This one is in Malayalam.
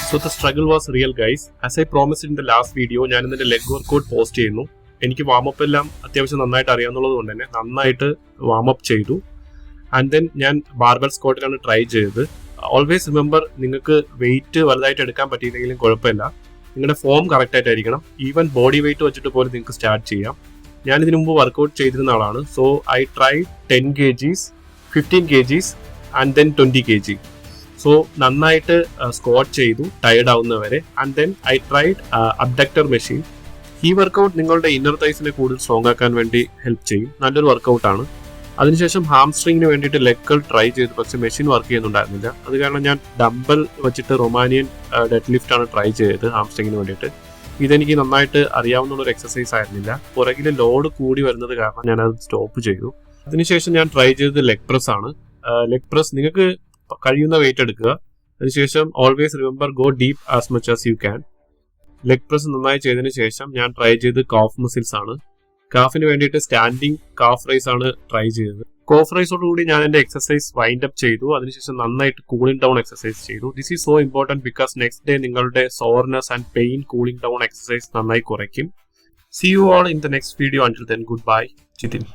So the struggle was real, guys. As I promised in the last video, ഞാൻ ഇതിന്റെ ലെഗ് വർക്കൗട്ട് പോസ്റ്റ് ചെയ്യുന്നു. എനിക്ക് വാമപ്പ് എല്ലാം അത്യാവശ്യം നന്നായിട്ട് അറിയാവുന്നത് കൊണ്ട് തന്നെ നന്നായിട്ട് വാമപ്പ് ചെയ്തു. ആൻഡ് ദെൻ ഞാൻ ബാർബൽ സ്ക്വാട്ടിലാണ് ട്രൈ ചെയ്തത്. ഓൾവേസ് റിമെമ്പർ, നിങ്ങൾക്ക് വെയിറ്റ് വലുതായിട്ട് എടുക്കാൻ പറ്റിയില്ലെങ്കിലും കുഴപ്പമില്ല, നിങ്ങളുടെ ഫോം കറക്റ്റ് ആയിട്ടായിരിക്കണം. ഈവൻ ബോഡി വെയിറ്റ് വെച്ചിട്ട് പോലും നിങ്ങൾക്ക് സ്റ്റാർട്ട് ചെയ്യാം. ഞാൻ ഇതിനു മുമ്പ് വർക്കൗട്ട് ചെയ്തിരുന്ന ആളാണ്. So I try 10 kgs, 15 kgs and then 20 kg. So നന്നായിട്ട് സ്ക്വാട്ട് ചെയ്തു ടയർഡ് ആവുന്നവരെ. And then I tried abductor machine. ഈ വർക്കൗട്ട് നിങ്ങളുടെ ഇന്നർ തൈസിനെ കൂടുതൽ സ്ട്രോങ് ആക്കാൻ വേണ്ടി ഹെൽപ്പ് ചെയ്യും. നല്ലൊരു വർക്കൗട്ടാണ്. അതിനുശേഷം ഹാംസ്ട്രിങ്ങിന് വേണ്ടിയിട്ട് ലെഗ് ട്രൈ ചെയ്തു, പക്ഷെ മെഷീൻ വർക്ക് ചെയ്യുന്നുണ്ടായിരുന്നില്ല. അത് കാരണം ഞാൻ ഡംബൽ വെച്ചിട്ട് റൊമാനിയൻ ഡെഡ് ലിഫ്റ്റ് ആണ് ട്രൈ ചെയ്തത് ഹാംസ്ട്രിങ്ങിന് വേണ്ടിയിട്ട്. ഇതെനിക്ക് നന്നായിട്ട് അറിയാവുന്ന ഒരു എക്സസൈസ് ആയിരുന്നില്ല. പുറകിൽ ലോഡ് കൂടി വരുന്നത് കാരണം ഞാൻ അത് സ്റ്റോപ്പ് ചെയ്തു. അതിനുശേഷം ഞാൻ ട്രൈ ചെയ്തത് ലെഗ് പ്രസ് ആണ്. ലെഗ് പ്രസ് നിങ്ങൾക്ക് കഴിയുന്ന വെയിറ്റ് എടുക്കുക. അതിനുശേഷം always remember, go deep as much as you can. Leg press നന്നായി ചെയ്തതിന് ശേഷം ഞാൻ ട്രൈ ചെയ്ത് കാഫ് മസിൽസ് ആണ്. കാഫിന് വേണ്ടിയിട്ട് സ്റ്റാൻഡിങ് കാഫ് റൈസ് ആണ് ട്രൈ ചെയ്തത്. കോഫ് റൈസോടുകൂടി ഞാൻ എന്റെ എക്സസൈസ് വൈൻഡ് അപ്പ് ചെയ്തു. അതിനുശേഷം നന്നായിട്ട് കൂളിംഗ് ഡൗൺ എക്സസൈസ് ചെയ്തു. This is so important because next day നിങ്ങളുടെ soreness and pain cooling down exercise നന്നായി കുറയ്ക്കും. See you all in the next video. Until then, goodbye. Jitin.